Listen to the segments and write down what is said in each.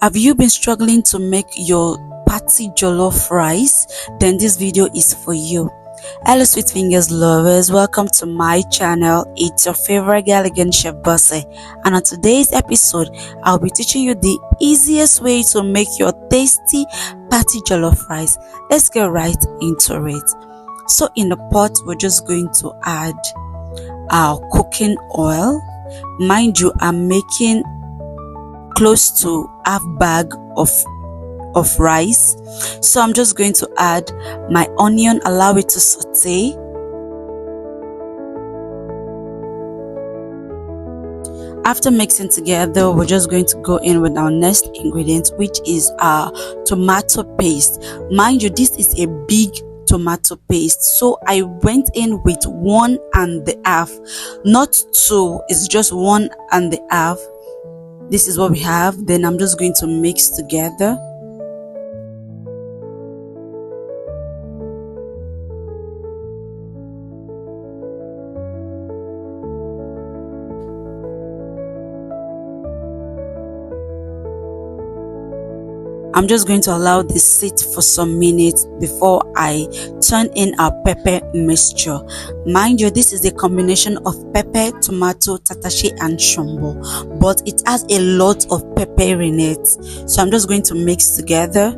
Have you been struggling to make your party jollof rice? Then this video is for you. Hello sweet fingers lovers, welcome to my channel. It's your favorite girl again, Chef Bossy, and on today's episode I'll be teaching you the easiest way to make your tasty party jollof rice. Let's get right into it. So in the pot we're just going to add our cooking oil. Mind you, I'm making close to half bag of rice, so I'm just going to add my onion, allow it to saute. After mixing together, we're just going to go in with our next ingredient, which is our tomato paste. Mind you, this is a big tomato paste, so I went in with 1.5, not 2, it's just 1.5. This is what we have. Then I'm just going to mix together. I'm just going to allow this sit for some minutes before I turn in our pepper mixture. Mind you, this is a combination of pepper, tomato, tatashi and shombo, but it has a lot of pepper in it, so I'm just going to mix together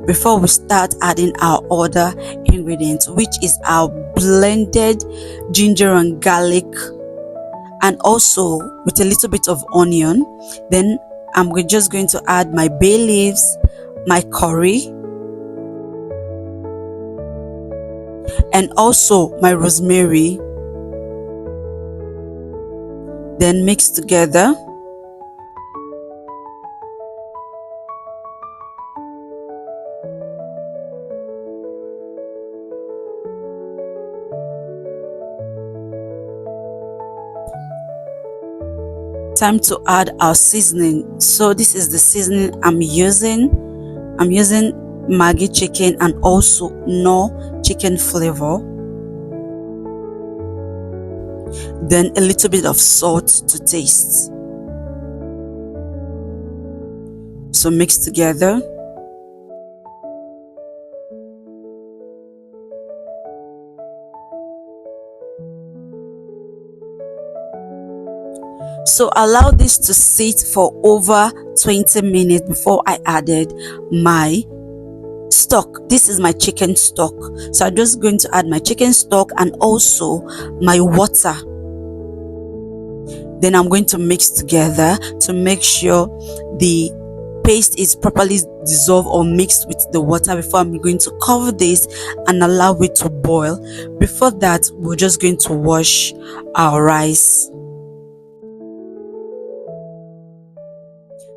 before we start adding our other ingredients, which is our blended ginger and garlic, and also with a little bit of onion. Then I'm just going to add my bay leaves, my curry, and also my rosemary. Then mix together. Time to add our seasoning. So this is the seasoning I'm using Maggi chicken and also no chicken flavor. Then a little bit of salt to taste. So mix together. So allow this to sit for over 20 minutes before I added my stock. This is my chicken stock, so I'm just going to add my chicken stock and also my water. Then I'm going to mix together to make sure the paste is properly dissolved or mixed with the water before I'm going to cover this and allow it to boil. Before that, we're just going to wash our rice.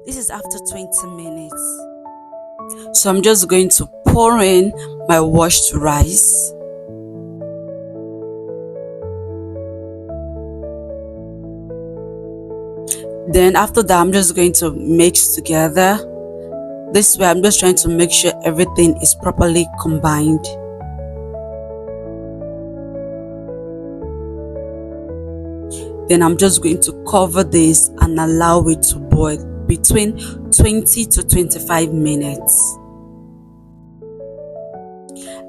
This is after 20 minutes. So I'm just going to pour in my washed rice. Then after that, I'm just going to mix together. This way, I'm just trying to make sure everything is properly combined. Then I'm just going to cover this and allow it to boil between 20 to 25 minutes.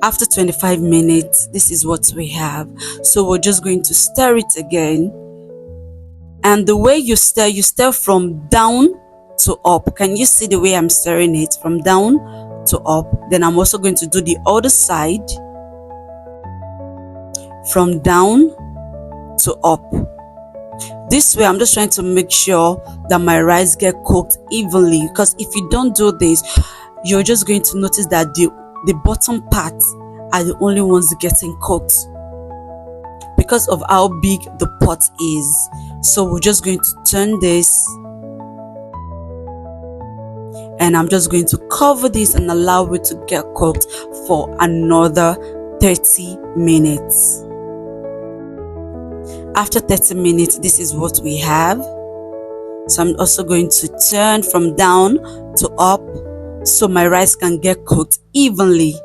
After 25 minutes, this is what we have. So we're just going to stir it again. And the way you stir from down to up. Can you see the way I'm stirring it? From down to up. Then I'm also going to do the other side. From down to up. This way, I'm just trying to make sure that my rice get cooked evenly, because if you don't do this, you're just going to notice that the bottom parts are the only ones getting cooked because of how big the pot is. So we're just going to turn this, and I'm just going to cover this and allow it to get cooked for another 30 minutes. After 30 minutes, this is what we have. So I'm also going to turn from down to up so my rice can get cooked evenly.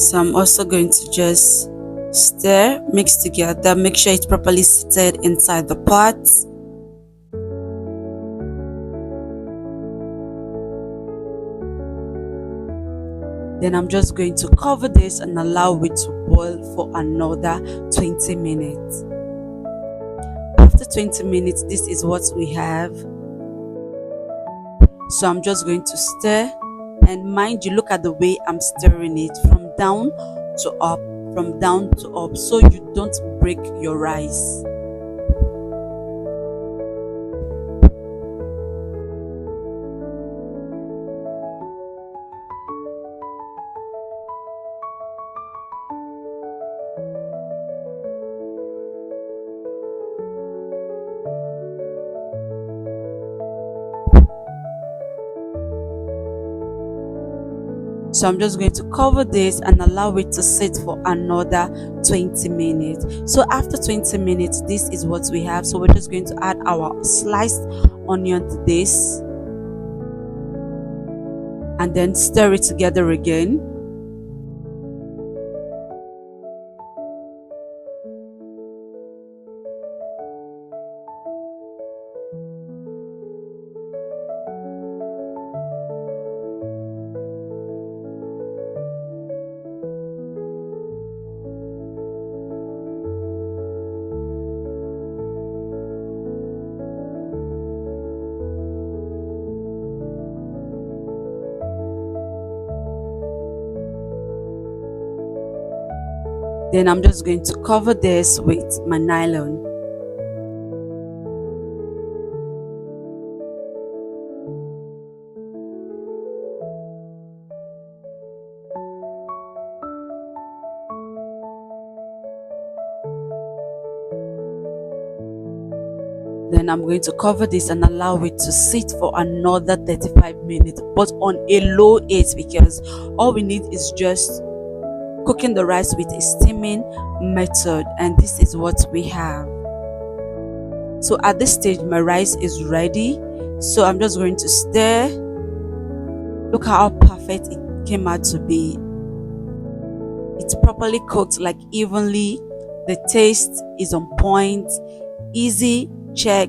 So I'm also going to just stir, mix together, make sure it's properly seated inside the pot. Then I'm just going to cover this and allow it to boil for another 20 minutes. After 20 minutes, this is what we have. So I'm just going to stir, and mind you, look at the way I'm stirring it from down to up, from down to up, so you don't break your rice. So I'm just going to cover this and allow it to sit for another 20 minutes. So after 20 minutes, this is what we have. So we're just going to add our sliced onion to this and then stir it together again. Then I'm just going to cover this with my nylon. Then I'm going to cover this and allow it to sit for another 35 minutes, but on a low heat, because all we need is just cooking the rice with a steaming method, and this is what we have. So at this stage my rice is ready, so I'm just going to stir. Look how perfect it came out to be. It's properly cooked, like evenly. The taste is on point. Easy, check.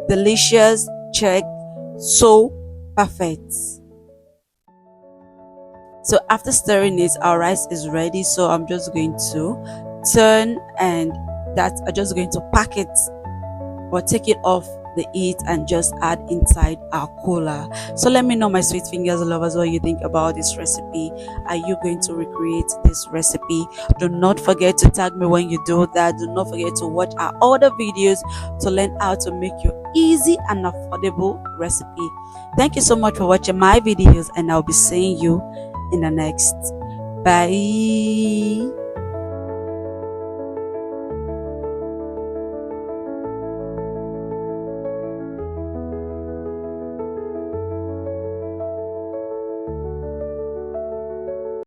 Delicious, check. So perfect. So after stirring it, our rice is ready. So I'm just going to turn, and I'm just going to pack it or take it off the heat and just add inside our cooler. So let me know, my sweet fingers lovers, what you think about this recipe. Are you going to recreate this recipe? Do not forget to tag me when you do that. Do not forget to watch our other videos to learn how to make your easy and affordable recipe. Thank you so much for watching my videos, and I'll be seeing you in the next. Bye.